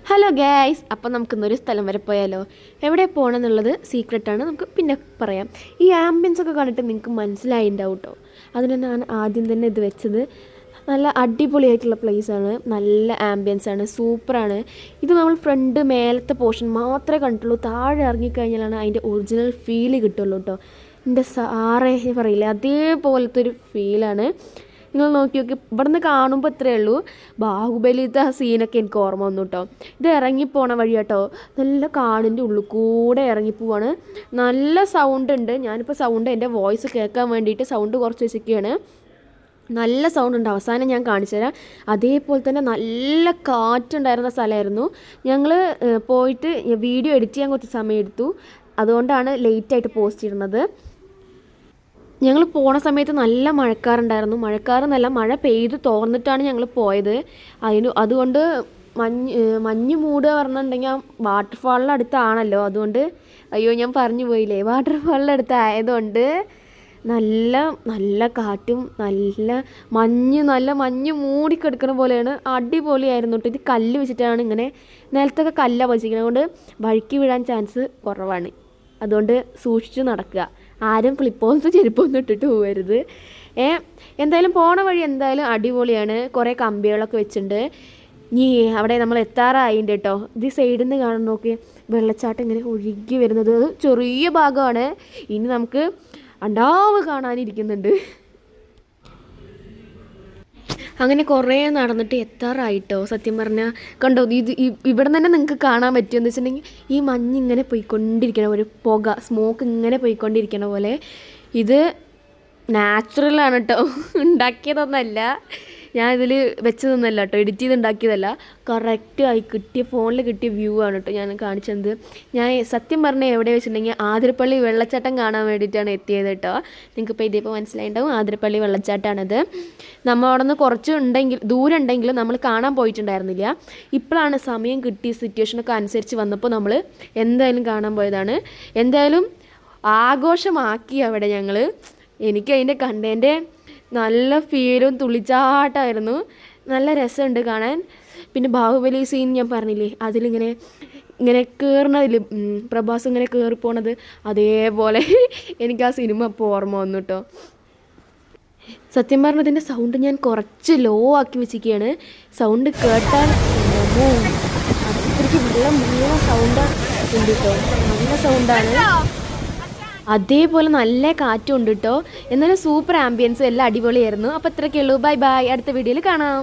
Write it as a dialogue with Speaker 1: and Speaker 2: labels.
Speaker 1: Hello guys, അപ്പോൾ നമുക്കിന്നൊരു സ്ഥലം വരെ പോയാലോ? എവിടെ പോകണമെന്നുള്ളത് സീക്രട്ടാണ്, നമുക്ക് പിന്നെ പറയാം. ഈ ആംബിയൻസ് ഒക്കെ കണ്ടിട്ട് നിങ്ങൾക്ക് മനസ്സിലായിട്ടുണ്ടാവും കേട്ടോ. അതിന് ഞാൻ ആദ്യം തന്നെ ഇത് വെച്ചത്. നല്ല അടിപൊളിയായിട്ടുള്ള പ്ലേസാണ്, നല്ല ആംബിയൻസ് ആണ്, സൂപ്പറാണ്. ഇത് നമ്മൾ ഫ്രണ്ട് മേലത്തെ പോർഷൻ മാത്രമേ കണ്ടിട്ടുള്ളൂ. താഴെ ഇറങ്ങിക്കഴിഞ്ഞാലാണ് അതിൻ്റെ ഒറിജിനൽ ഫീല് കിട്ടുള്ളൂ കേട്ടോ. എൻ്റെ സാറേ പറയില്ലേ, അതേപോലത്തെ ഒരു ഫീലാണ്. നിങ്ങൾ നോക്കി ഇവിടെ നിന്ന് കാണുമ്പോൾ ഇത്രയേ ഉള്ളൂ. ബാഹുബലിത്തെ ആ സീനൊക്കെ എനിക്ക് ഓർമ്മ വന്നു കേട്ടോ. ഇത് ഇറങ്ങിപ്പോണ വഴി കേട്ടോ, നല്ല കാടിൻ്റെ ഉള്ളിൽ കൂടെ ഇറങ്ങിപ്പോവാണ്. നല്ല സൗണ്ട് ഉണ്ട്. ഞാനിപ്പോൾ സൗണ്ട് എൻ്റെ വോയിസ് കേൾക്കാൻ വേണ്ടിയിട്ട് സൗണ്ട് കുറച്ച് വെച്ചിരിക്കുകയാണ്. നല്ല സൗണ്ട് ഉണ്ട്, അവസാനം ഞാൻ കാണിച്ചു തരാം. അതേപോലെ തന്നെ നല്ല കാറ്റുണ്ടായിരുന്ന സ്ഥലമായിരുന്നു. ഞങ്ങൾ പോയിട്ട് വീഡിയോ എഡിറ്റ് ചെയ്യാൻ കുറച്ച് സമയം എടുത്തു, അതുകൊണ്ടാണ് ലേറ്റായിട്ട് പോസ്റ്റ് ചെയ്യുന്നത്. ഞങ്ങൾ പോണ സമയത്ത് നല്ല മഴക്കാറുണ്ടായിരുന്നു. മഴക്കാറെന്നല്ല, മഴ പെയ്ത് തോർന്നിട്ടാണ് ഞങ്ങൾ പോയത്. അതുകൊണ്ട് മഞ്ഞ് മൂടുക പറഞ്ഞിട്ടുണ്ടെങ്കിൽ വാട്ടർഫാളിൻ്റെ അടുത്താണല്ലോ. അതുകൊണ്ട് അയ്യോ ഞാൻ പറഞ്ഞു പോയില്ലേ, വാട്ടർഫാളിൻ്റെ അടുത്തായതുകൊണ്ട് നല്ല നല്ല കാറ്റും നല്ല മഞ്ഞ് മൂടിക്കെടുക്കുന്ന പോലെയാണ്. അടിപൊളിയായിരുന്നു കേട്ടോ. ഇത് കല്ല് വെച്ചിട്ടാണ്, ഇങ്ങനെ നിലത്തൊക്കെ കല്ലാണ് വെച്ചിരിക്കുന്നത്. അതുകൊണ്ട് വഴുക്കി വീഴാൻ ചാൻസ് കുറവാണ്. അതുകൊണ്ട് സൂക്ഷിച്ച് നടക്കുക. ആരും ഫ്ലിപ്പോൺസ് ചെരുപ്പൊന്നും ഇട്ടിട്ട് പോകരുത്. എന്തായാലും പോണ വഴി എന്തായാലും അടിപൊളിയാണ്. കുറേ കമ്പികളൊക്കെ വെച്ചിട്ടുണ്ട്. ഇനി അവിടെ നമ്മൾ എത്താറായിട്ടുണ്ട് കേട്ടോ. ഇത് സൈഡിൽ നിന്ന് കാണാൻ നോക്കി, വെള്ളച്ചാട്ടം ഇങ്ങനെ ഒഴുകി വരുന്നത്. അത് ചെറിയ ഭാഗമാണ്. ഇനി നമുക്ക് അണ്ടാവ് കാണാനിരിക്കുന്നുണ്ട്. അങ്ങനെ കുറേ നടന്നിട്ട് എത്താറായിട്ടോ. സത്യം പറഞ്ഞാൽ കണ്ടോ, ഇവിടെ തന്നെ നിങ്ങൾക്ക് കാണാൻ പറ്റുമെന്ന് വെച്ചിട്ടുണ്ടെങ്കിൽ ഈ മഞ്ഞ് ഇങ്ങനെ പോയിക്കൊണ്ടിരിക്കണ, ഒരു പുക സ്മോക്ക് ഇങ്ങനെ പോയിക്കൊണ്ടിരിക്കണ പോലെ. ഇത് നാച്ചുറലാണ് കേട്ടോ, ഉണ്ടാക്കിയതൊന്നല്ല. ഞാൻ ഇതിൽ വെച്ചതൊന്നല്ല കേട്ടോ, എഡിറ്റ് ചെയ്ത് ഉണ്ടാക്കിയതല്ല. കറക്റ്റായി കിട്ടിയ ഫോണിൽ കിട്ടിയ വ്യൂ ആണ് കേട്ടോ ഞാൻ കാണിച്ചത്. ഞാൻ സത്യം പറഞ്ഞാൽ എവിടെ വെച്ചിട്ടുണ്ടെങ്കിൽ ആതിരപ്പള്ളി വെള്ളച്ചാട്ടം കാണാൻ വേണ്ടിയിട്ടാണ് എത്തിയത് കേട്ടോ. നിങ്ങൾക്കിപ്പോൾ ഇതിപ്പോൾ മനസ്സിലായിട്ടുണ്ടാവും, ആതിരപ്പള്ളി വെള്ളച്ചാട്ടമാണിത്. നമ്മൾ അവിടെ നിന്ന് കുറച്ച് ദൂരം ഉണ്ടെങ്കിലും നമ്മൾ കാണാൻ പോയിട്ടുണ്ടായിരുന്നില്ല. ഇപ്പോഴാണ് സമയം കിട്ടിയ സിറ്റുവേഷനൊക്കെ അനുസരിച്ച് വന്നപ്പോൾ നമ്മൾ എന്തായാലും കാണാൻ പോയതാണ്. എന്തായാലും ആഘോഷമാക്കി അവിടെ ഞങ്ങൾ. എനിക്ക് അതിൻ്റെ കണ്ടതിൻ്റെ നല്ല ഫീലും തുള്ളിച്ചാട്ടമായിരുന്നു. നല്ല രസമുണ്ട് കാണാൻ. പിന്നെ ബാഹുബലി സീൻ ഞാൻ പറഞ്ഞില്ലേ, ഇങ്ങനെ കയറണതിൽ പ്രഭാസ് ഇങ്ങനെ കയറിപ്പോണത്, അതേപോലെ എനിക്ക് ആ സിനിമ അപ്പോൾ ഓർമ്മ വന്നു കേട്ടോ. സത്യം പറഞ്ഞതിൻ്റെ സൗണ്ട് ഞാൻ കുറച്ച് ലോ ആക്കി വെച്ചിരിക്കുകയാണ്. സൗണ്ട് കേട്ടാൽ അത്രയ്ക്ക് വെള്ളം വീണ സൗണ്ടാണ് ഉണ്ട് കേട്ടോ. നല്ല സൗണ്ടാണ്. അതേപോലെ നല്ല കാറ്റും ഉണ്ട് കേട്ടോ. എന്നാലും സൂപ്പർ ആംബിയൻസും എല്ലാം അടിപൊളിയായിരുന്നു. അപ്പോൾ ഇത്രയൊക്കെ ഉള്ളൂ. ബൈ ബൈ, അടുത്ത വീഡിയോയിൽ കാണാം.